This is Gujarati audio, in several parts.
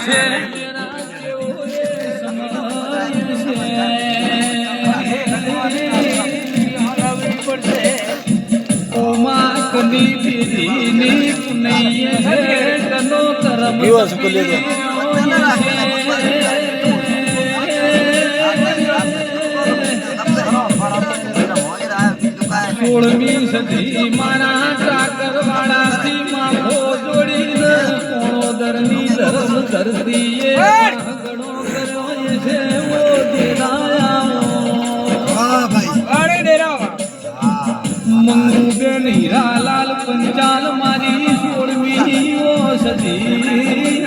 છે સોળમી સદી મારા ટાકર વાળાથી માફો જોડીને કોણોદરની ધર્મ ધરતીએ ઘણો કર્યો છે ઓ મંગુબેન હીરાલાલ પંચાલ મારી સોળમી ઓ સદી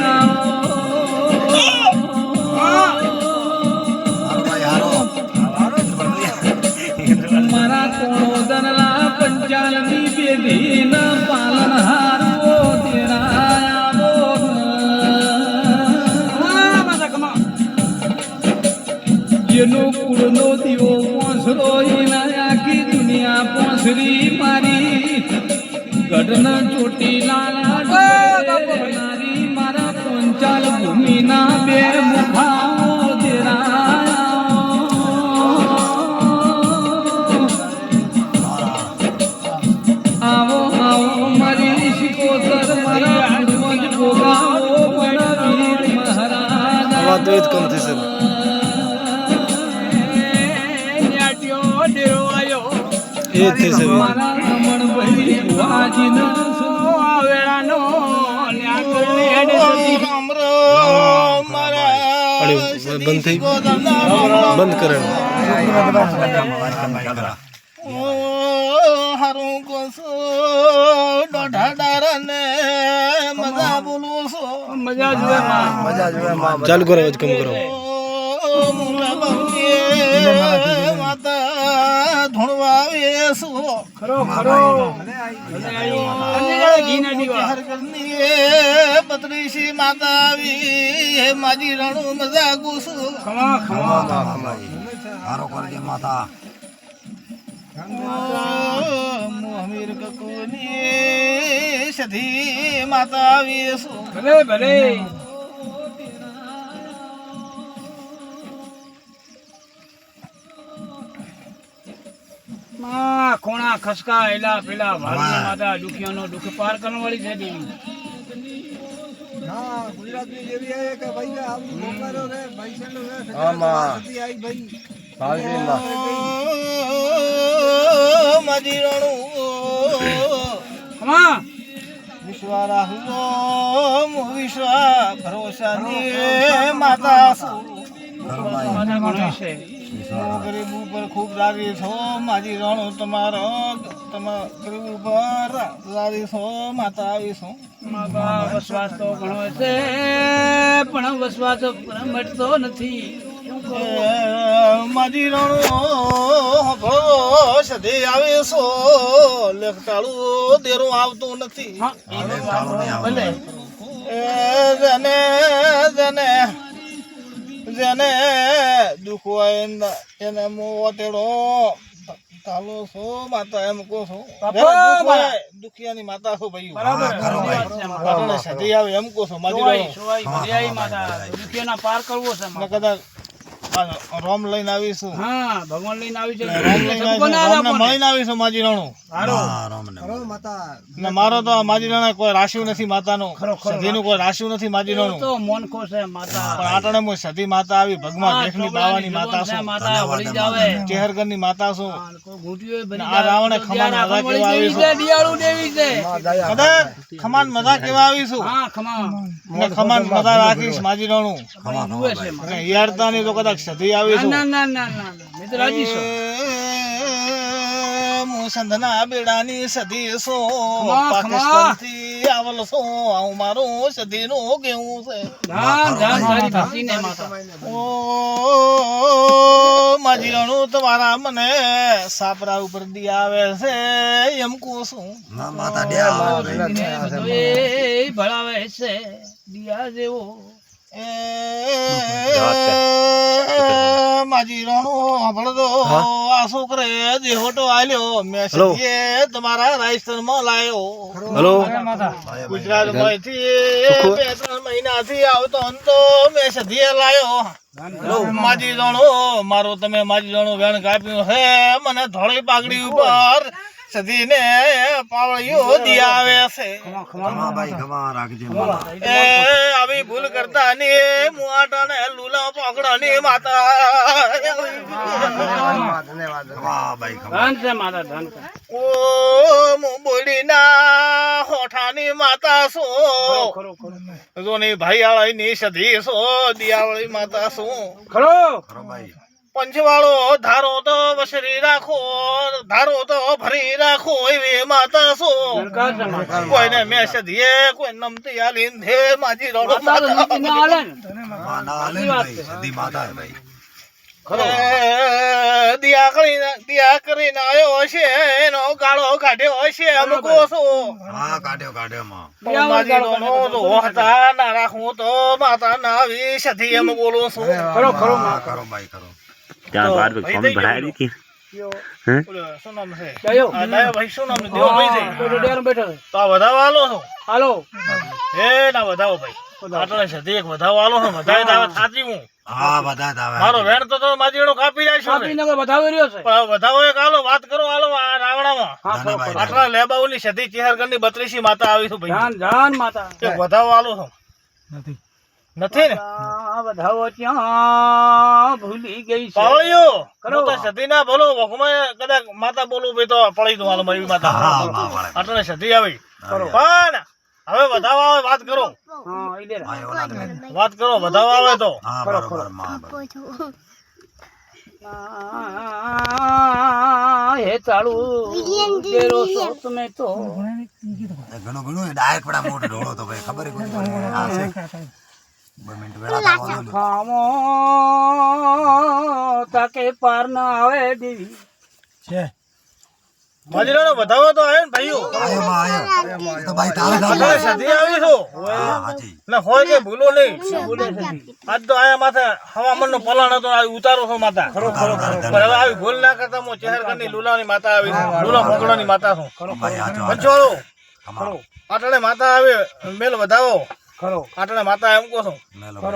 મારા કોણોદરના પંચાલની પેઢીના પાલનહાર ઓ જેનો કુળનો દીવો પોસરો એના આખી દુનિયા પોસરી મારી ગઢના ચોટીલા નારી મારા પંચાલ ભૂમિના બે મુખાઓ આવો આવો મારી શિકોતર મારા પૂર્વજ ભોગાવો મારા વીર મહારાજ આવા તો જ કમ થશે એ થઈ શકે મારા રમણ ભાઈ વાજીનો આવેરાનો ન્યાકરને હેડે રામ રામ મારા બંધ થઈ બંધ કરે હારું કોસો ડોઢાડારને મજા બોલું છો મજા જોવે માં ચાલુ કરો જ કમ કરો માતા ધૂણવાવે છો ખરો ખરો પત્રીસી માતા આવી માજી રણું મજા ગુસુ ખમા ખમા હારો કરજે માતા મોહમીર કકોની સધી માતા આવી છો ભલે ભલે માં ખોણા ખસકા એલા પેલા વાલી માતા દુખિયાનો દુખ પાર કરવા વાળી છે દેવી હા ગુજરાતની દેવી આય કે ભાઈ આવું મોકરો રે ભાઈ સેલો રે હા માં આઈ ભાઈ ભાઈ માં માજી રણુ માં વિશ્વા રાહુ મો વિશ્વા ભરોસાની માતા સુ માતા ગણે છે ગરીબ ઉપર ખૂબ રાજી છો માજી રણો તમારો ગરીબ ઉપર રાજી છો માતા આવી છો માતા વિશ્વાસ તો ઘણો છે પણ વિશ્વાસ મટતો નથી માજી રણો સદે આવે છો લેખટાળું દેરું આવતું નથી ભલે જને જને જેને દુઃખ હોય એને મોતેડો તાલો છો માતા એમ કહો છો દુખિયાની માતા છો ભાઈ બરાબર સધી આવે એમ કહો છો મારી માતા દુખિયાના પાર કરવો છે કદાચ રોમ લઈને આવીશું હા ભગવાન લઈને આવી છે રોમ મળીને આવીશું માજી રણું મારો તો માજી રણા કોઈ રાશિ નથી માતાનો સધીનું કોઈ રાશિ નથી માજી રણું તો મોનકો છે માતા પણ આટણે મો સધી માતા આવી ભગવાન દેખની બાવાની માતા છે માતા વળી જાવે ચેહરગરની માતા છું આ રાવણે ખમાન મજા કેવા આવી છે દિયાળુ દેવી છે કદાચ ખમાન મજા કેવા આવીશું હા ખમાન મજા રાખીશ માજી રણું ખમાન જુએ છે યારતાની તો કદાચ સધી આવી છે ના ના ના ના મે તો રાજી છું સંધના બેડાની સધી સો પાકિસ્તાન થી આવલ સો આવું મારું સધી નું કેવું છે ઓ માજી રણું તમારા મને સાપરા ઉપર દી આવે છે એમ કહું છું ભણાવે છે દિયા જેવો માજી રણું ભણતો આ છોકરે જે હોટો આલ્યો મેસેજ તમારા રાજસ્થાન માં લાયો ગુજરાત માંથી 2-3 મહિનાથી આવતો તો મેં સધીએ લાયો માજી જાણો મારો તમે માજી જાણો વેણ કાપ્યું હે મને ધોળી પાઘડી ઉપર સધીને પાવળીઓ દી આવે છે એ આવી ભૂલ કરતા ને મુઆટા ને લુલા પકડા ની માતા ઓ બોડી ના હોઠાની માતા શું જોની ભાઈ આળી ની સધી સો દિયાવળી માતા શું પંચવાળો ધારો તો વસરી રાખો ધારો તો ભરી રાખો એવી માતા શું કોઈને મેં સધીએ કોઈ નમતી આલીન ધે માજી રોડો દિયા કરીને આવ્યો હશે એનો ગાળો કાઢ્યો હશે અમુકો શું માજી રોડો હતા ના રાખું તો માતા ના આવી સધી એમ બોલું છું ત્યાં બાર ફોર્મ ભરાય દી કે શું નામ છે દયો ભાઈ શું નામ દેવો ભાઈ છે તો આ વધાવો આલો છો હાલો એ ના વધાવો ભાઈ આટલા સધી એક વધાવો આલો છો વધાય દાવે થાતી હું મારો વેણ તો માજીનો કાપી જાય છે વધાવો રહ્યો છે પણ વધાવો એક આલો વાત કરો આલો આ રાવણામાં આટલા લેબાઉની સધી ચેહરગઢની 32 માતા આવી છે ભાઈ જાન માતા એક વધાવો આલો છો નથી ને વધાવો ત્યાં ભૂલી ગઈ છે પાવળિયો કરો તો સધી ના બોલો વખમાં કદાચ માતા બોલું ભાઈ તો પડી દઉં હાલ મારી માતા આટલે સધી આવી પણ હવે વધાવો આવે વાત કરો વાત કરો વધાવો આવે તો હે ચાલુ તેરો સો તમે તો ઘણો ઘણો ડાયરેક્ટ પડા મોટો ઢોળો તો ભાઈ ખબર આ છે 2 મિનિટ વેળા ખામો તાકે પાર ના આવે દેવી છે માજીરાનો વધાવો તો આયો ને ભાઈઓ આયો તો ભાઈ તારે સધી આવી છો ના હોય કે ભૂલો નહીં આજ તો આયા માથે હવામન નો પલાણ હતો આ ઉતારો છો માતા પણ હવે આવી ભૂલ ના કરતા મો ચહેરગઢની લુલાની માતા આવી લુલા મોગળાની માતા છું પંચોળો આટલે માતા આવે મેલ વધાવો ખરો આટલે માતા એમ કહો છો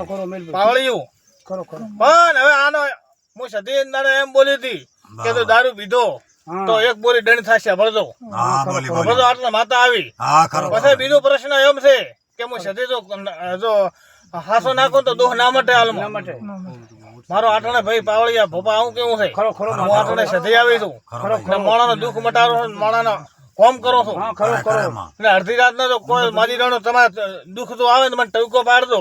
ખરો મેલ પાવળિયું ખરો પણ હવે આનો હું સધી અંદાડે એમ બોલી હતી કે તો દારૂ પીધો તો એક બોરી દંડ થશે ભરજો ભરજો આટલે માતા આવી પછી બીજો પ્રશ્ન એમ છે કે હું સધી જો હાસો નાખો તો દોહ ના મટે હાલ મારો આટલે ભાઈ પાવળિયા ભોપા આવું કેવું છે હું આટલે સધી આવી છું મોણાનો દુઃખ મટારો મોણાનો કોમ કરો છો એટલે અડધી રાત ના તો કોઈ મારી રાણો તમારે દુઃખ તો આવે ને મને ટવકો પાડજો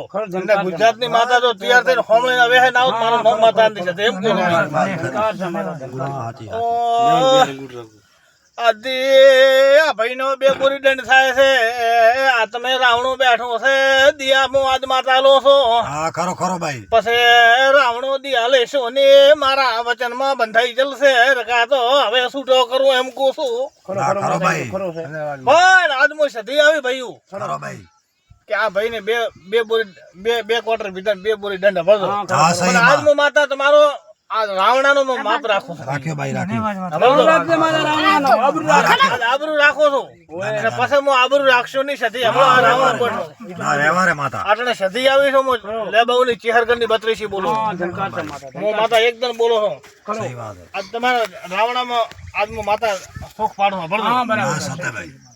ગુજરાત ની માતા તો તૈયાર થઈને હોમળી ના વેહે ના મારો નવ માતા એમ આ ભાઈ નો 2 બોરી દંડ થાય છે આ તમે રાવણો બેઠો છે દિયા હું આજ માતા લો છો પછી રાવણો દિયા લેશો ને મારા વચન માં બંધાઈ જલશે રકા તો હવે છૂટો કરું એમ કહું છું પણ આજ હું સધી આવી ભાઈ કે આ ભાઈ ને બે ક્વાર્ટર ભીતર 2 બોરી દંડ ભરજો આજ હું માતા તમારો આ રાવણાનો માપ રાખો રાખ્યો ભાઈ આબરૂ રાખો છો પછી હું આબરૂ રાખશો નહીં સધી રાવણ આટલે સધી આવી છો લેબાઉની ચેહરગઢની 32 બોલો હું માતા એકદમ બોલો છો આજ તમારા રાવણામાં આજ હું માતા સુખ પાડો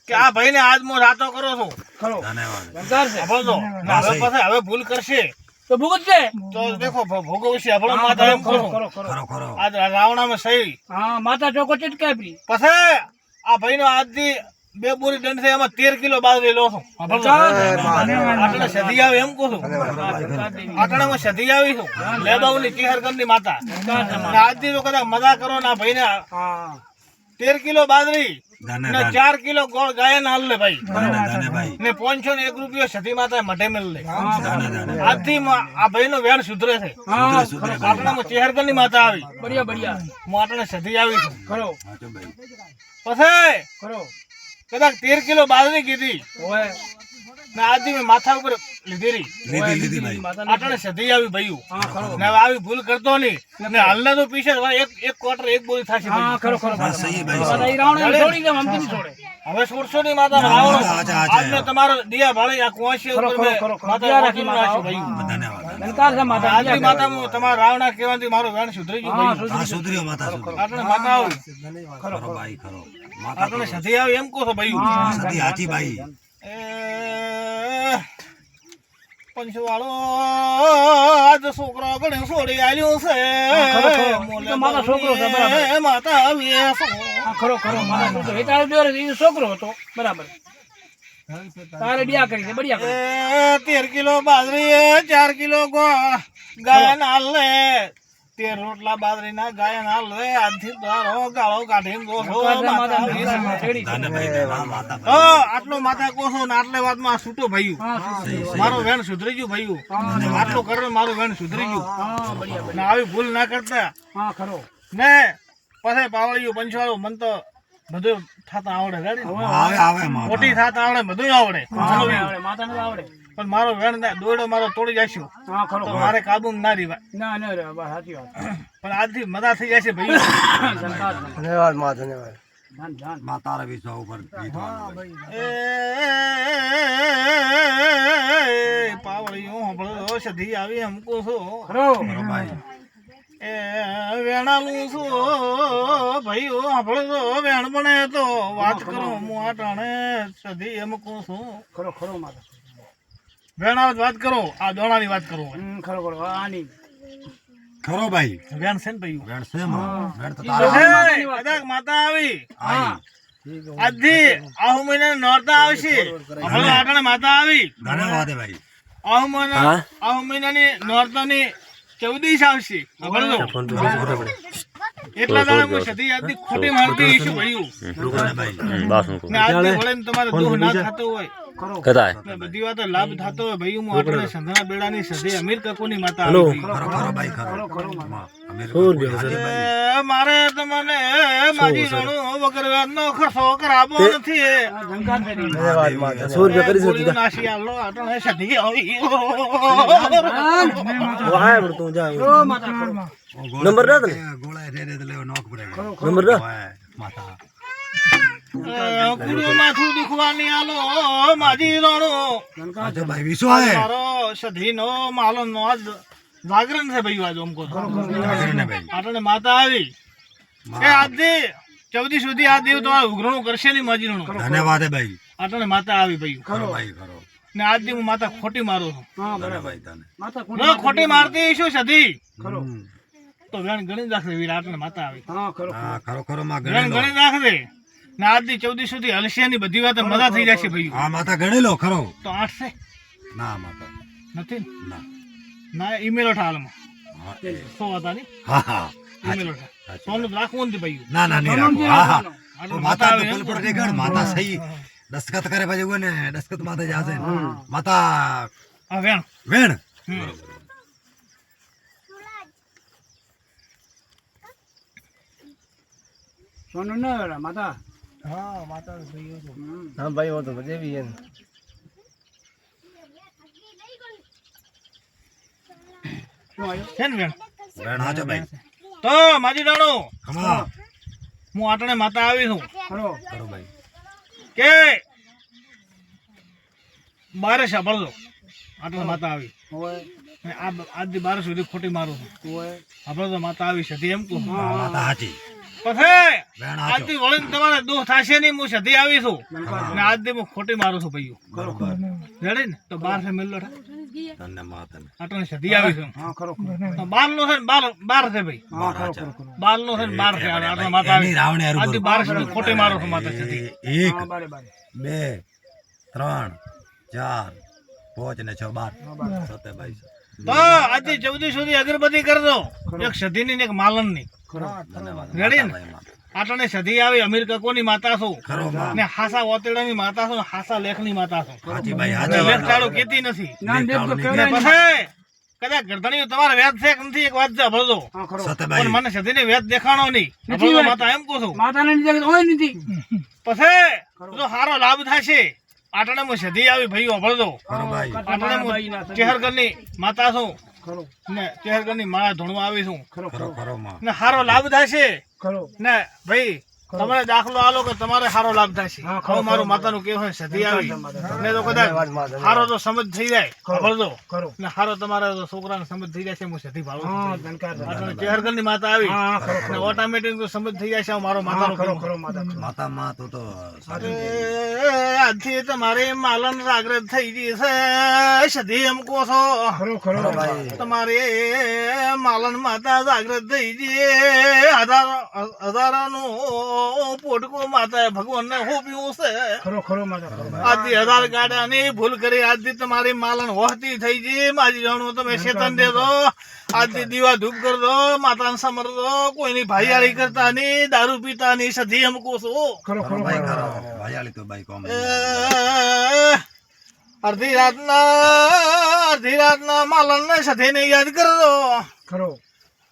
કે આ ભાઈ ને આજ હું રાતો કરો છું હવે ભૂલ કરશે તો ભોગવશે તો દેખો ભોગવશે આપણો માતા એમ કરો આજ રાવણામાં સહી માતા ચોકો ચટકાવી પછી આ ભાઈ નો આજથી 2 બોરી દંડ છે એમાં 13 કિલો બાજરી લો છો આટલે સધી આવે એમ કહું છું આટલામાં સધી આવી છું લેબાઉની ચેહરગઢની માતા આજથી તો કદાચ મજા કરો ના ભાઈ ને 13 કિલો બાજરી ને 4 કિલો ગોળ ગાયન હાલ લે ભાઈ ને 501 રૂપિયો સધી માતા મઢે મેલ લે આજથી આ ભાઈ નો વેણ સુધરે છે આટલામાં ચેહરગઢની માતા આવી બઢિયા હું આટલે સધી આવી છું ખરો પછી કદાચ 13 કિલો બાજરી કીધી ને આજે મેં માથા ઉપર લીધેલી લીધી ભાઈ આટણે સધી આવી ભયું ને હવે આવી ભૂલ કરતો નહીં ને હાલને તો પીછે એક ક્વાર્ટર એક બોલી થશે ભયું. બસ સહી ભાઈ હવે છોડશો નહીં માતા રાવણ અચ્છા. આજને તમારો દિયા ભાળી આ કુંવાસી ઉપર મેં માતા રાખી નાખ્યું ભયું. ધન્યવાદ આજની માતા તમારા રાવણા કહેવાથી મારો વેણ સુધરી ગયું ભયું. હા સુધર્યો માતા સુધર્યો આટણે માતા આવી ખરો ભાઈ ખરો માતા આટણે સધી આવી એમ કહો છો ભયું. સતી હાથી ભાઈ પંચવાળો આજ છોકરો ગણે છોડી આલ્યો છે મારો છોકરો છે, બરાબર. માતા આવી છોકરો હતો બરાબર. તારે બ્યાહ કરી છે, બઢિયા કરી. 13 કિલો બાજરી 4 કિલો ગાય નાલ લે 13 રોટલા બાજરી ના ગાય નાલ લે આજથી તારો ગાળો કાઢીને દોસો માતા આવી છે. ધન્યભાઈ વાહ માતા તો આટલો માથા કોસો ને આટલે વાતમાં આ છૂટો ભયું મારો વેણ સુધરી ગયું ભયું આટલો કરો મારું વેણ સુધરી ગયું ને આવી ભૂલ ના કરતા હા ખરો. ને પછી પાવળિયું પંચવાળું મન તો બધું થતા આવડે ગાડી આવે માતા મોટી થતા આવડે બધું આવડે આવડે માતાને તો આવડે. પણ મારો વેણ દોડો મારો તોડી જશે હા ખરો. તો મારે કાબુ ના રીવા ના ના રે બસ સાચી વાત. પણ આજથી મજા થઈ જશે ભયું ધન્યવાદ માં ધન્યવાદ. જાન માતા વિશ્વ ઉપર જીતવાનું ભાઈ. એ પાવળિયું હંભળો સધી આવી એમ કહું છું ખરો. ખરો ભાઈ એ વેણાલું છું ભાઈઓ હંભળો વેણ બને તો વાત કરો હું આટાણે સધી એમ કહું છું ખરો ખરો માતા. વેણા વાત કરો આ દોણાની વાત કરો ખરો ખરો. આની ખરો ભાઈ વેણ છે ને ભાઈઓ વેણ છે વેણ તો કદાચ માતા આવી આઈ આજથી આહુ મહિના નોરતા આવશે હમણાં આટાણે માતા આવી ધન્યવાદ ભાઈ આહુ મહિનાની નોરતાની 14 આવશે એટલા દાડા હું સધી આજની ખોટી મારતી ઈશું ભયું ધન્યભાઈ ને આજની વળે તમારે દુઃખ ના થતો હોય ખરો. ને બધી વાતો લાભ થતો હોય ભયું હું આટલે સંધના બેડાની સધી અમીર કકોની માતા આવી ખરો ખરો ભાઈ ખરો અમીર એ મારે તમને માજી રણું વગર વેદનો ખર્ચો કરાવો નથી ઝંકાર ફેરી. ગોળીઓ નાસી આલો આટલે સધી આવી ઓ માતા ખરો. નંબર ના ગોળા રે રે લેવો નોક પડે નંબર ના માતા કુડું માથું દુખવાની આલો માજી રણું આજે ભાઈ વિશ્વ હે મારો સધીનો માલો નો આજ જાગરણ છે ભાઈ આજ અમકો ને ભાઈ આટલે માતા આવી એ આજથી 14 સુધી આ દેવ તમારે ઉઘરણું કરશે નહીં માજી રણું ધન્યવાદ હે ભાઈ આટલે માતા આવી ભાઈ ખરો ભાઈ ખરો ને આજથી હું માતા ખોટી મારું છું હા બરાબર. ધન્યવાદ તને માતા જો ખોટી મારતી શું સધી ખરો. તો વેણ ગણી રાખે વિરાટ ને માતા આવી હા ખરો. હા ખરો ખરો માં વેણ ગણેલો ગણી રાખે ને આજથી 14 સુધી હલશિયાની બધી વાત મજા થઈ જશે ભાઈ હા માતા ગણેલો ખરો તો 8 છે ના માતા નથી ને? ના ના ઈમેલ ઉઠા હાલમાં હા, 100 હતા ની હા હા ઈમેલ ઉઠા સોનું રાખવું નથી ભાઈ ના ના નહીં રાખો હા હા આટલે તો માતા માતા આવે તો પર રેગણ માતા સહી દસ્તખત કરે પછી હોય ને દસ્તખત માતા જાશે માતા આ વેણ વેણ હમ. સોનું ના વેલા માતા. હા માતા ભાઈ હા ભાઈ હો તો દેવી એમ. શું આવ્યું? છે ને વેણ વેણ હાચો ભાઈ તો માજી રાણો હા હું આટણે માતા આવી છું ખરો. કરો ભાઈ કે બારે સાંભળજો આટલે માતા આવી હોય અને આ આજથી 12 સુધી ખોટી મારું છું હોય. સાંભળજો માતા આવી સધી એમ કહું હા, માતા હાચી પછી વેણ હાચો આજથી વળીને તમારે દુઃખ થશે નહીં હું સધી આવી છું ને આજથી હું ખોટી મારું છું ભાઈઓ બરોબર જડે ને તો 12 મેલ્લો તને માતા આટલે સધી આવી છું હા ખરો. તો 12 નો છે ને 12 છે ભાઈ હા ખરો ખરો ખરો. 12 નો છે ને 12 છે આટલે માતા આવી એની રાવણે હારું આજથી 12 સુધી ખોટી મારું છું માતા સધી એક હા બારે બારે. 2 3 4 5 ને 6 12 સતે ભાઈ તો આજથી 14 સુધી અગરબત્તી કરજો એક સધીની ને એક માલનની ધન્યવાદ રેડી ને? ભાઈ માતા. આટલે સધી આવી અમીર કકોની માતા છું ખરો માં ને હાસા ઓતેડાની માતા છું ને હાસા લેખની માતા છું હાચી ભાઈ અને હાચી લેખ ચાલુ કેતી નથી ના દેવ તો ને કહેવાય નહીં. પછી કદાચ ગરદણીઓ તમારે વેદ છે કે નથી એક વાત છે ભરજો હા ખરો. સતે પણ ભાઈ મને સધીને વેદ દેખાણો નહીં નથી ભરજો વેદ. માતા એમ કહું છું માતાને લીધે હોય નથી. પછી જો સારો લાભ થશે આટણે હું સધી આવી ભાઈ ઓભળતો ખરો ભાઈ આટણે હું ચેહરગરની માતા છું ખરો ને ચેહરગરની માળા ધૂણવા આવી છું ખરો ખરો ખરો માં ને સારો લાભ થાય છે ખરો ને ભાઈ તમારે દાખલો આલો કે તમારે સારો લાભ થાય હા, છે હવે મારું માતાનું કેવું હોય સધી આવી ને તો કદાચ સારો તો સમજ થઈ જાય ઓભળતો ખરો ને સારો તમારા તો છોકરાને સમજ થઈ જાય છે હું સધી ભાળું હા છું ધનકાર આટણે ચેહરગરની માતા આવી હા ખરો ને ઓટોમેટિક તો સમજ થઈ જાય છે મારો માતાનું ખરો કેવું ખરો માતા માતા માં તો સાચું આજથી તમારે માલન જાગૃત થઈ ગઈ છે સધી એમ કહો છો ખરો ખરો ખરો ભાઈ તમારે માલન માતા જાગૃત થઈ ગઈ હજારોનું પોટકો માતા ભગવાન ને હોપ્યું છે ખરો ખરો માતા ખરો આજથી 1000 ગાડાની ભૂલ કરી આજથી તમારી માલન વહતી થઈ ગઈ માજી જાણું તમે શેતન દેજો આજથી દીવા ધૂપ કરી દો માતાને સમરજો કોઈની ભાઈયાળી કરતા નહીં દારૂ પીતા નહીં સધી એમ કહું છું ખરો ખરો ખરો ભાઈ ખરો ભાઈયાળી તો ભાઈ કોમ અડધી રાતના માલન ને સધીને યાદ કરજો ખરો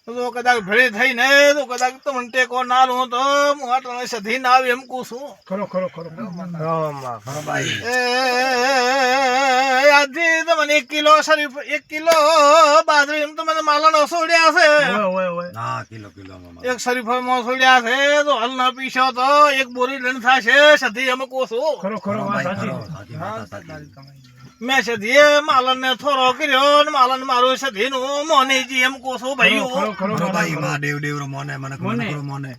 તો કદાચ ભેળી થઈને તો કદાચ તમને ટેકો ના લો તો હું આટલે સધી ના આવી એમ કહું છું ખરો ખરો ખરો ખરો ભાઈ આજથી તમને 1 કિલો શરીફ 1 કિલો બાજરી એમ તમને માલનો સોડ્યા છે ઓય ઓય ના કિલો કિલો માં એક શરીફળમાં સોડ્યા છે તો હાલ ના પીશો તો એક બોરી લણ થશે સધી એમ કહું છું ખરો ખરો વાત સાચી સાચી માતા સાચી મેં સધીએ માલન ને થોરો કર્યો ને માલન મારું સધી નું મોનીજી એમ કહું છું ભાઈ ખરો ખરો ખરો ભાઈ માં દેવ દેવરો મોને મને ખરો મોને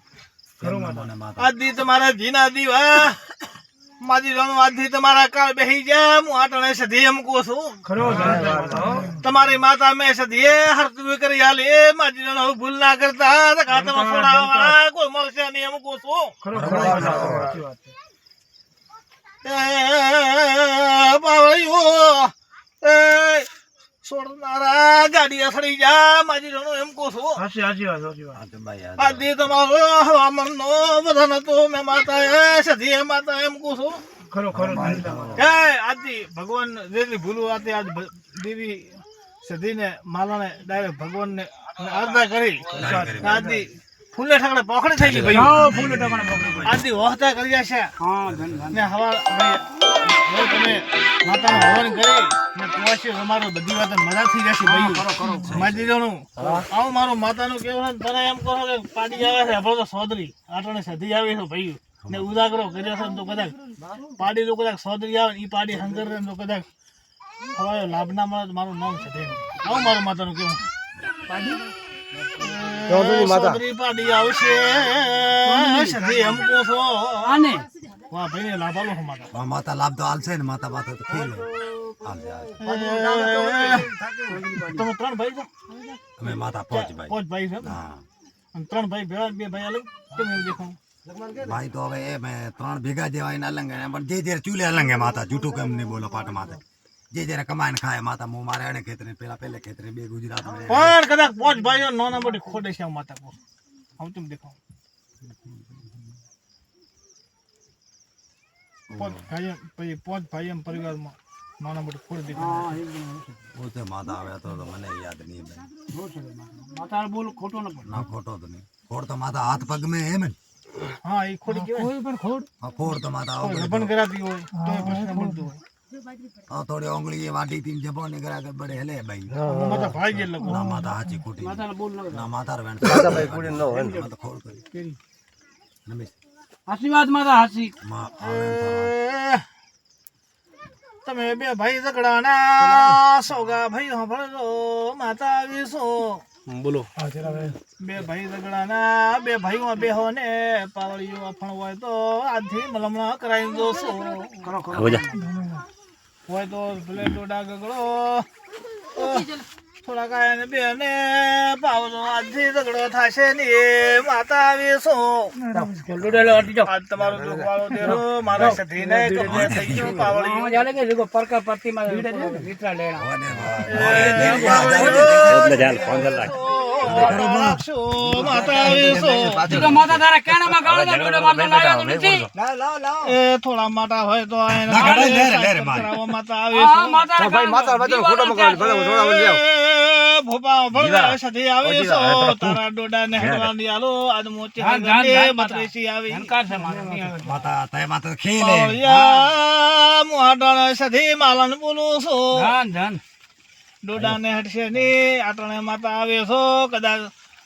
ખરો મોને માતા આજથી તમારા જીના દીવા માજી જાણું આજથી તમારા કાળ બેહી ગયા હું આટણે સધી એમ કહું છું ખરો ધનકાર તમારી માતા મેં સધીએ હરતું કરી આલી માજી જાણું ભૂલ ના કરતા તો ખાતામાં છોડાવવા વાળા કોઈ મળશે નહીં એમ કહું છું ખરો ખરો સાચી વાત છે પાવળિયો છોડનારા ગાડી અથડી જા માજી જાણું એમ કહું છું સાચી સાચી વાત સાચી વાત સાચું ભાઈ આજથી તમારો હવામાનનો બધાનો તો મેં માતા સધીએ માતા એમ કહું છું ખરો ખરો એ આજથી ભગવાન જેટલી ભૂલું આથી આજ દેવી સધીને માલાને ડાયરેક્ટ ભગવાનને આરાધના કરી આજથી ફૂલે ઠાકડે પોખડી થઈ ગઈ ભાઈ હા ફૂલ ટકાના પકડી આજથી વહતા કર્યા છે હા ધન ને હવા હવે તમે માતાનું હવન કરી ને કુવાસી અમારો બધી વાત મજા થઈ જશે ભાઈ માજી જાણું આવું મારું માતાનું કેવું છે તને એમ કહો કે પાડી આવે છે આપણો તો સોદરી આટણે સધી આવી છે ભાઈ ને ઉજાગરો કર્યો છે ને તો કદાચ પાડી તો કદાચ સોદરી આવે ને ઈ પાડી હંગર ને તો કદાચ હવે લાભ ના મળે તો મારું નામ છે આવું મારું માતાનું કેવું સોદરી પાડી આવશે સધી એમ કહો છો આને વાહ ભાઈ ને લાભ આલો માતા માતા લાભ તો હાલશે ને માતા માતા તો ખેલે હાલશે તમે 3 ભાઈ છો અમે માતા પહોંચ ભાઈ 5 ભાઈ છે હા અને 3 ભાઈ ભેળા 2 ભાઈ અલગ કેમ એવું દેખાવ ભાઈ તો હવે એ મેં 3 ભેગા જેવા એને અલંગ પણ જે જે ચૂલે અલંગ હે માતા જૂઠું કેમ નહીં બોલો પાટ માતા જે જયારે કમાઈને ખાય માતા હું મારે એને ખેતરે પેલા પેલે ખેતરે 2 ગુજરાત પણ કદાચ 5 ભાઈઓ નાના મોટી ખોડે છે માતા કો હું તમે દેખાવ 5 ભાઈ એમ પરિવારમાં નાના મોટી ખોડ દેખાવ પોતે માતા આવે તો મને યાદ નહીં ભાઈ માતા બોલ ખોટો ન પડે ના ખોટો તો નહીં ખોડ તો માતા હાથ પગ મેં એમ ને હા એ ખોડી કેવાય કોઈ પણ ખોડ હા, ખોડ તો માતા કોઈ રબન કરાતી હોય તો એ પ્રશ્ન મળતું હોય હા થોડી ઓંગળી વાટી તીન જબો ને કરા કે બડે હેલે ભાઈ માતા ભાઈ જે લોકો ના માતા હાચી ખોટી માતાને બોલ ન ના માતા વેણ માતા ભાઈ કુડી ન હોય માતા ખોડ કરી કરી નમીશ હાસી વાત માતા હાસી માં તમે 2 ભાઈ ઝઘડાના સોગા ભાઈ સાંભળજો માતા આવીશો બોલો 2 ભાઈ ઝઘડાના 2 ભાઈઓ બેહો ને પાવળીઓ અફણ હોય તો આજથી મલમણા કરાવી દોસો કરો કરો હવે જા હોય તો ભલે ડોડા ગગડો થોડા કાય ને બે ને પાવજો આજથી ઝઘડો થશે ને માતા આવીશો ડોડેલો અટી જાઓ આજ તમારો દુખવાળો દેરો મારા સધીને કબજે થઈ ગયો પાવળી જાલે કે જો પરકા પ્રતિમા રીતરા લેણા એટલે ચાલ ફોન કર રાખ માતા આવીશો તો માતા તારા કેણામાં ગાળો દે ડોડો મારતો લાવ્યો તો નથી એ થોડા માટા હોય તો એને ના, ગાળે લે રે, લે રે, મારે. કરાવો માતા હા આવીશો માતા ભાઈ માતા ફોટો મગાવી ભલે થોડા ભોપા ભળે જીવા. સધી આવી ઓ જીવા, સો હવે પેલા તારા ડોડા ને હેડવાની આલો આજ મોચે જાન, જાન, હગલે જાન, મતરેસી આવી ધનકાર છે મારે નહીં આવે. માતા તય માતા ખેલે પાવળિયા મોઢાને સધી માલન બોલું છો જાન, જાન. ડોડા ને હટશે ની આટણે માતા આવે છો કદાચ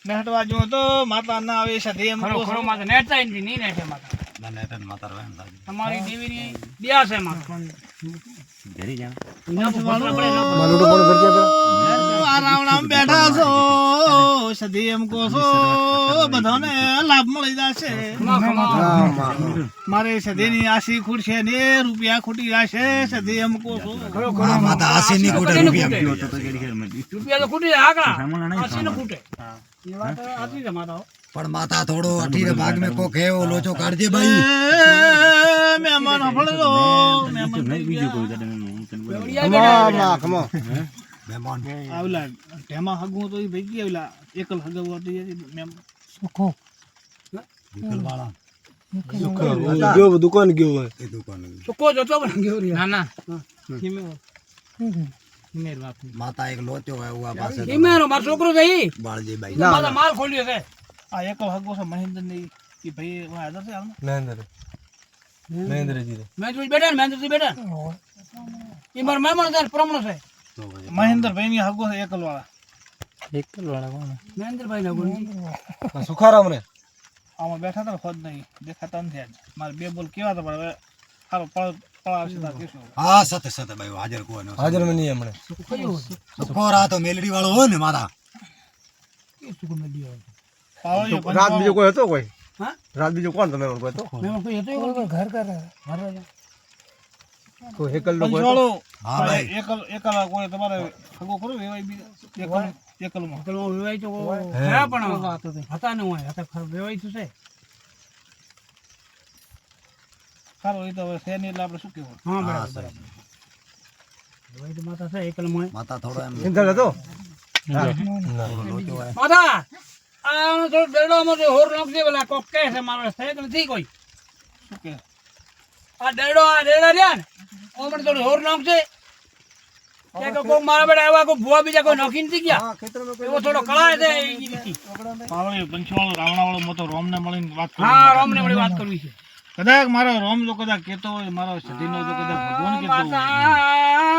નેહટવા જો તો માતા ના આવે સધી એમ ખરો કહો ખરો છો. માથે નેટતા ય નહીં નેટે માથે. ના નેટન માતા રહેન લાગે તમારી દેવીની દયા છે માથે. ઘરે જાવ આ રાવણામાં બેઠા છો સધી એમ કહો છો બધાને લાભ મળી જશે મારે સધીની આશી ખૂટશે ને રૂપિયા ખૂટી જશે સધી એમ કહો છો હા માતા આસીની કોટે રૂપિયા રૂપિયા તો ખૂટી જાય આકડા. આશી ને ખૂટે. એ વાત સાચી છે માતા. પણ માતા થોડો અઠીરે ભાગ મે કોક હે ઓ લોચો કાઢજે ભાઈ મહેમાન હફળજો મહેમાન થઈ ગયા. બેવડિયા બેઠા. મહેમાન આવલા ઢેમા હગું તો ઈ ભઈ આવલા એકલ હગવો તો ઈ મેમ વિકલ વાળા દુકાન ગયો હોય એ દુકાન સુકો જતો પણ ગયો રે. ના ના. માતા એક લોચો હે ઉવા પાસે ઈમેરો મારો છોકરો છે ઈ. બાળજી ભાઈ મારા માલ ખોલ્યો છે. આ એકલ હગવો છે મહેન્દ્ર ની ઈ ભાઈ હાજર છે હાલમાં મહેન્દ્રજી મેં તું બેઠા ને મેં તું બેઠા. ઈ મારો મહેમાન છે પ્રમાણ છે. તો પછી મહેન્દ્ર ભાઈ ની હગવો છે એકલ વાળા મહેન્દ્રભાઈ ના ગુણ. સુખારામ ને આમાં બેઠા હતા ને ખોદ નહીં દેખાતા નથી આજ મારે બે બોલ કેવા હતા પણ હવે હાલો પળાવશે તાર કહેશું હા સતે સતે ભાઈ હાજર કોઈ નો હાજર માં નહીં હમણે સુકોર આ તો મેલડી વાળો હોય ને માતા પાવળિયો રાત બીજો કોઈ હતો કોઈ હા? રાત બીજો કોણ તમે કોઈ હતો મહેમાન કોઈ હતો એવું? કોઈ હેકલ નો કોઈ હતો? પંચવાળો હા ભાઈ એકલ કોઈ તમારે હગો કરો વેવાય બીજા એકલમાં પેલો વેવાઈ તો ખરા પણ હતા ને હોય હતા ખરા વેવાઈ તો છે. સારું એ તો હવે છે નહીં એટલે આપણે શું કહેવું હા હા બરાબર સર બરાબર. વેવાઈ તો માતા છે એકલ મોય. માતા થોડો એમ સિંધલ હતો થોડો લોચો હે માતા આ થોડો દરડોમાં તો હોર નાખજે પેલા કોક કહે છે મારો છે કે નથી કોઈ. શું કહે આ દરડા રહ્યા ને ઓમણ થોડું હોર નાખજે. કે કોક મારા બેટા એવા કોઈ ભૂવા બીજા કોઈ નાખી નથી ગયા. એવો થોડો કળાય છે એ રીતિ. પાવળિયો પંચવાળો રાવણાવાળો મોટો રોમને મળીને વાત કરું હા રોમને વળી વાત કરવી છે. કદાચ મારો રોમ જો કદાચ કેતો હોય મારો સતીનો જો કદાચ ભગવાન કેતો હોય માતા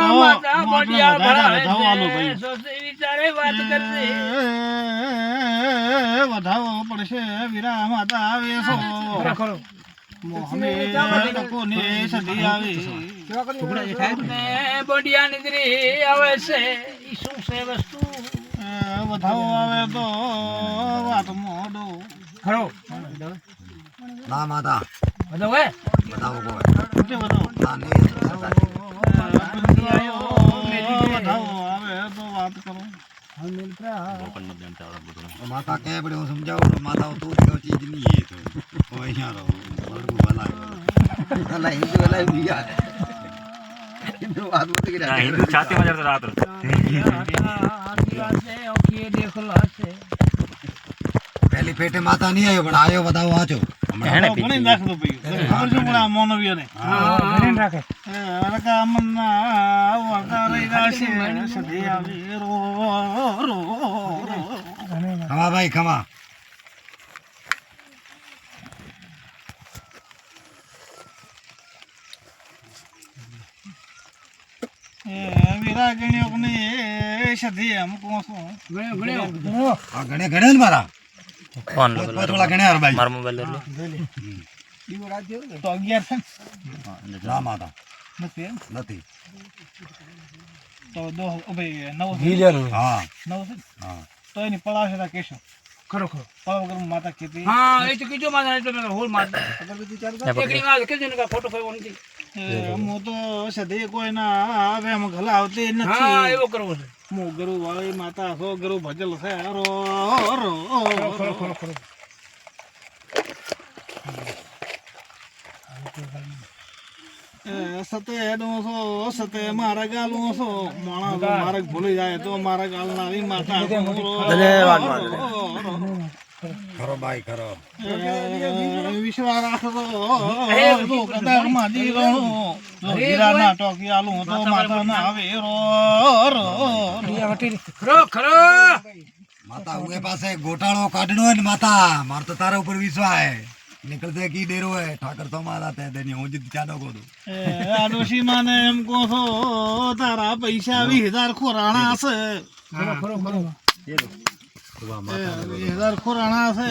તો માતા હું બોડિયા આપણે ભરાય વધાવો આલો ભાઈ. છે. સોચી વિચારે વાત કરજે. વધાવો પડશે વીરા માતા આવે છો ખરો. મોહમે કોને સધી આવી ને બોડિયા નીકળી આવે છે ઈ શું છે વસ્તુ. વધાવો આવે તો વાત મોડો ખરો. ના માતા બધો હે બતાવો કોઈ કેટલે વધાવો ના નહીં વધાવો આવે તો વાત કરો માતા કે પડે હું સમજાવું માતા તું તો ચીજ નહીં એ તો ઓ અહીંયા રહો બળગુ ભલા ભલા હિન્દુ ભલા બીજા હિન્દુ વાત મત કરી ના હિન્દુ છાતી માં જતો રાત પહેલી પેટે માતા નહીં આવ્યો પણ આવ્યો બતાવો વાંચો હેને ઘણી નાખ દો ભાઈ ખબર છે પણ આ મોનવીઓને અરકા મન્ના વકા રહી રાશે સધી આવી રો રો ખમા ભાઈ ખમા વીરા ગણ્યો ને સધી એમ કહું છું આ ગણે ગણે ને મારા ફોન થોડા ગણે યાર ભાઈ મારો મોબાઈલ લે તો 11 છે ને? ના માતા નથી એમ? નથી તો દો ભાઈ 9 છે ગીલિયાનું હા 9 છે ને? હા તો એની પળાવશે તા કહેશું ખરો ખરો. પળાવ વગર માતા કીધી હા એ તો કીધું માતા એટલે મેં હોલ માર એકડી માં કીધું ને કે ફોટો ફોટો નથી. હું તો સધી કોઈ ના આવે એમ ઘલાવતી હા નથી એવો કરવો છે. હું ગરુ વાળી માતા છો ગરુ ભજલ છે રો રો ખરો ખરો ખરો. સતે નું છો સતે મારા ગાલું છો માણસ માર્ગ ભૂલી જાય તો મારા ગાલનારી માતા ખરો ભાઈ ખરો વિશ્વાસ રાખો કદાચ માજી રહું હીરા ના ટોકી આલું તો માતા ના આવે રો રો ખરો ખરો માતા ઉએ પાસે ગોટાળો કાઢનો હે ને માતા માર તો તારા ઉપર વિશ્વાસ હે નીકળતે કી ડેરો હે ઠાકર તો મારા તે દેની હું જીત ચાનો કોડું આ ડોશી માને એમ કહો છો તારા પૈસા 20,000 ખોરાણા છે. ખરો ખરો 20,000 ખોરાણા છે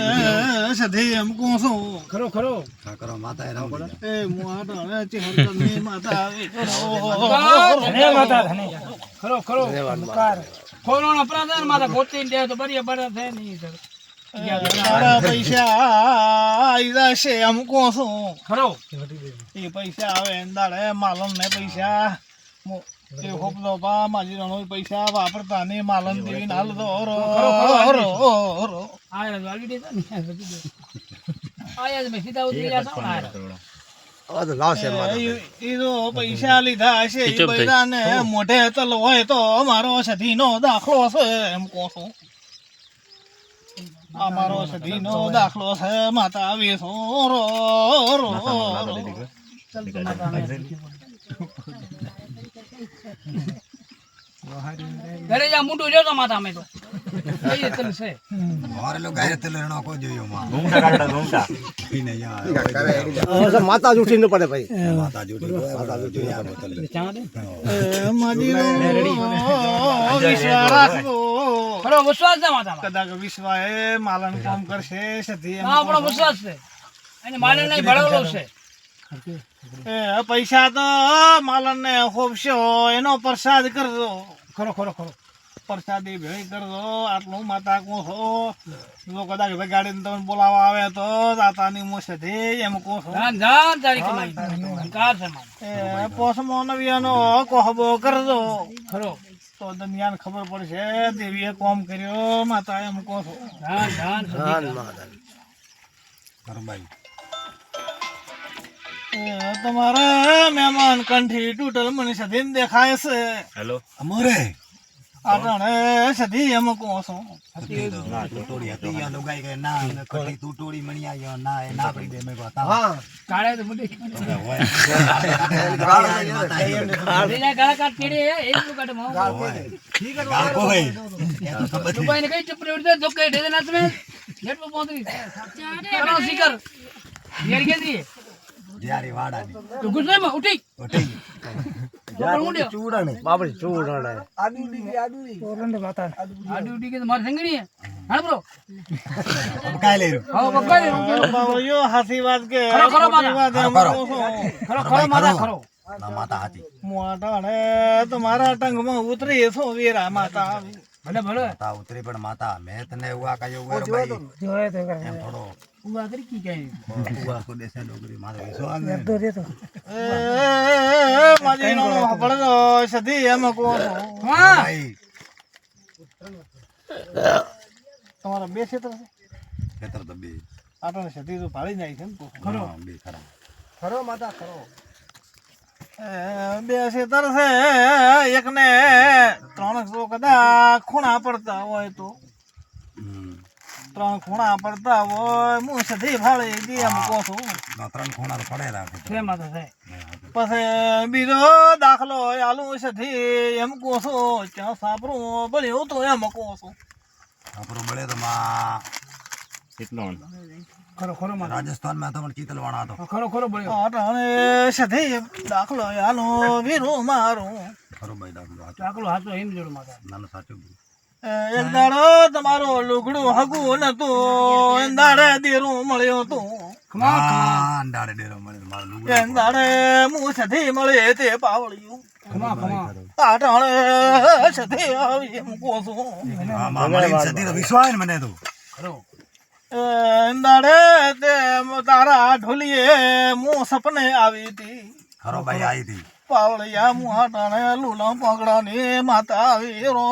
સધી એમ કહો છો. ખરો ખરો ઠાકર માતા એ રામ એ મોઢાણે ચહેરની માતા આવી ધને માતા ધને ખરો ખરો ખોરાનો અપરાધ માતા ગોતી દે તો બરાબર છે નહીં સર તારા પૈસા આવી જશે એમ કહો છો. ખરો એ પૈસા આવે દાડે માલમ ને પૈસા એ હોપલો બા માજી રણો પૈસા વાપરતા ને માલમ દેવી નાલ દો રો રો રો આ વાલી દે ને આયા મે સીધા ઉતરી ગયા આ તો લાવશે એ તો પૈસા લીધા છે એ બૈરાને મોઢે તલ હોય તો મારો સધીનો દાખલો છે એમ કહો છો. આ મારો સધીનો દાખલો છે માતા આવી છો રો રો ઘરે જા મુંડું જોતો માતા અમે તો એ તલ છે મારે લો ગાય તે લેણો કો જોયો માં ઘૂમટા કાઢતા ઘૂમટા ઈ ને યાર માતા જ ઉઠી ન પડે ભાઈ માતા જોડી માતા જોડી યાર બોતલ માજી વિશ્વાસ રાખો. ખરો વિશ્વાસ છે માતા કદાચ વિશ્વાસ એ માલન કામ કરશે સધી એમ હા આપણો વિશ્વાસ છે અને માને નહીં ભળેલો છે એ પૈસા તો માલન ને ખોબશો એનો પ્રસાદ કરજો. ખરો ખરો ખરો પ્રસાદી ભેળી કરજો આટલું માતા કહો છો. જો કદાચ ગાડીને તમે બોલાવા આવે તો દાતાની મું સધી એમ કહો છો. જાન જાન તારી કમાઈ કાર છે મારે એ પોસમો નવિયાનો કોહબો કરજો ખરો તો દુનિયાને ખબર પડશે દેવીએ કોમ કર્યો માતા એમ કહો છો. જાન જાન કરબાઈ તમારા મહેમાન કંઠી તૂટલ મને સધીને દેખાય છે. હેલો અમરે આટણે સધી એમ કહો છો. ના ટોટોડી હતી યા લોગાઈ કે ના કટી ટોટોડી મણી આયો ના એ ના પડી દે મે કો તા હા કાળે તો મુંડી હોય રેજા ગાળા કાટ કેડે એક નું કાટ માં ગાલ કો હે દુબાઈ ને કઈ ચપરી ઉડે જો કે ઢેલે ના તમે નેટ પર પહોંચી કરો શિકર યાર કે દી યારી વાડા ની તો ગુસ્સે માં ઉઠી ઓટી ચૂડાને બાપડી ચૂડાને આડુ ઉડી કે માર સંગણી હા બ્રો કાઈ લે હા બકાઈ બાવળિયો હાથી વાત કે ખરો ખરો માતા. વાત એમ ખરો. કહો છો. ખરો ખરો માતા ખરો ના માતા હતી મોટાણે તમારા ટંગમાં ઉતરી છો વીરા માતા આવી. ભલે ભલે માતા ઉતરી પણ માતા મેં તને ઉવા કાયો ઉવા ભાઈ જોયે તો એમ થોડો ઉવા કરી કી કઈ ઉવા કો દેશે ડોગરી મારે વિશ્વાસ ને એ માજી નો પડતો સધી એમ કહો છો. હા ભાઈ તમારા બે ક્ષેત્ર છે ખેતર તો બે આટણે સધી તો ભાળી જાય છે એમ કહો છો. ખરો બે ખરા ખરો માતા ખરો બે ક્ષેત્ર છે એકને 300 કદાચ ખૂણા પડતા હોય તો 3 ખૂણા પડતા હોય હું સધી ભાળી દી એમ કહો છો. ના ત્રણ ખૂણા તો પડે રાખે છે માતા છે પછી બીજો દાખલો આલુ સધી એમ કહો છો. ચા સાપરું બળ્યો તો એમ કહો છો. આપણો બળે તો માં કેટલો ખરો ખરો માતા રાજસ્થાન માં તો પણ ચીતલવાણા હતો ખરો ખરો બોલ્યો આટાણે સધી દાખલો આલો વીરું મારું. ખરો ભાઈ દાખલો હતો ચાકલો હાથો હિમ જોડ માતા નાનો સાચું બોલ એક દાડો તમારો લુગડું હગું નતું એ દાડે દેરું મળ્યું તું. હા અંડાડે ડેરો મળે મારું લુગડું એ દાડે હું સધી મળે તે પાવળ્યું. ખમા ખમા આટાણે સધી આવી એમ કહો છો. હા માં મળી સદી તો વિશ્વાસ ને મને તો ખરો દાડે તે તારા ઢોલીએ હું સપને આવી હતી. ખરો ભાઈ આવી હતી પાવળિયા મુહાટાણે લુલા પગડાની માતા આવી રો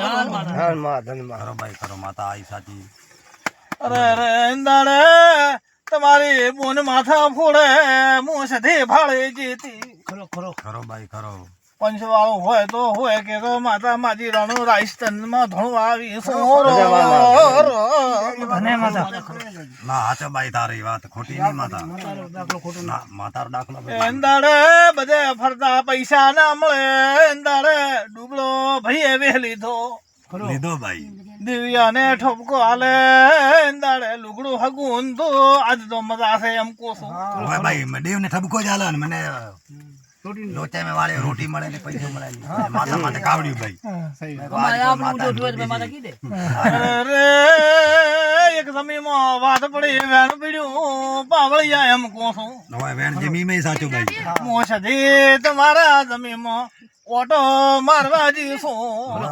જાન માતા ધન માં ધન માં ખરો ભાઈ ખરો માતા આવી સાચી અરે રે દાડે તમારી બોન માથા ફોડે હું સધી ભાળી જીતી. ખરો ખરો ખરો ભાઈ ખરો પંચવાળું હોય તો હોય કે તો માતા માજી રાણો રાજસ્થાનમાં ધણું આવી ધને માતા ના હાચો ભાઈ તારી વાત ખોટી નહીં માતા દાખલો ખોટો ના માતારો દાખલો ભાઈ એંદાડે બધે ફરતા પૈસા ના મળે એંદાડે ડૂબલો ભાઈ એવે લીધો લીધો ભાઈ દિવ્યાને ઠપકો હાલે દાડે લુગડું હગું તો આજ તો મજા છે એમ કોસો હવે ભાઈ દેવને ઠબકો જ હાલે ને મને લોચામાં વાળે રોટી મળે ને પૈસા મળે ને. માથા માટે કાવડ્યું ભાઈ અમારે આપણું ઊંધો જોવે તો માતા કીધે અરે એક જમીનમાં વાત પડી વેણ પીડ્યું પાવળિયા એમ કોસો હવે વેણ જમી મેં સાચું ભાઈ મોસદી તમારા જમીનમાં ઓટો મારવા જીસો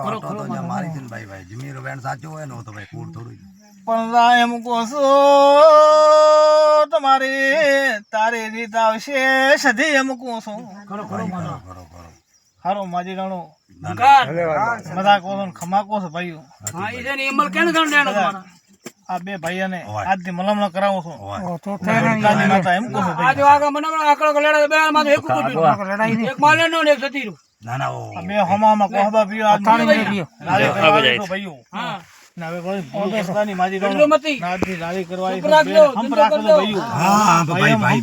ઓટો તો જ્યાં મારી છે ને ભાઈ ભાઈ જમીરો વેણ સાચું હોય ને તો ભાઈ કૂડ થોડું પણ એમ કોસો તમારી તારી રીત આવશે સધી એમ કોસો ખરો ખરો માતા કરો કરો હારો માજી રાણો ધનકાર. મજા કોસો ને ખમા કોસો ભાઈઓ હા ઈ છે ને એમલ કેને ગણ દેણો તમારા આ બે ભાઈઓને ઓય. આજથી મલમણ કરાવું છું હોય દાદી માતા એમ કોસો ભાઈ આજે આગળ મને આકડો લેડા બે માં એક કુટી એક માલે નો ને એક સતીરું ના ના આ બે હમામાં કોહબા પીઓ આજ ભાઈઓ હા ના હવે ભાઈ ભૂલ કરતાની માજી એટલું રાણો મતી નાદની રાજી કરવા ચૂપ રાખજો, હમ ધંધો રાખજો કરજો. ભાઈઓ હા ભાઈ ભાઈ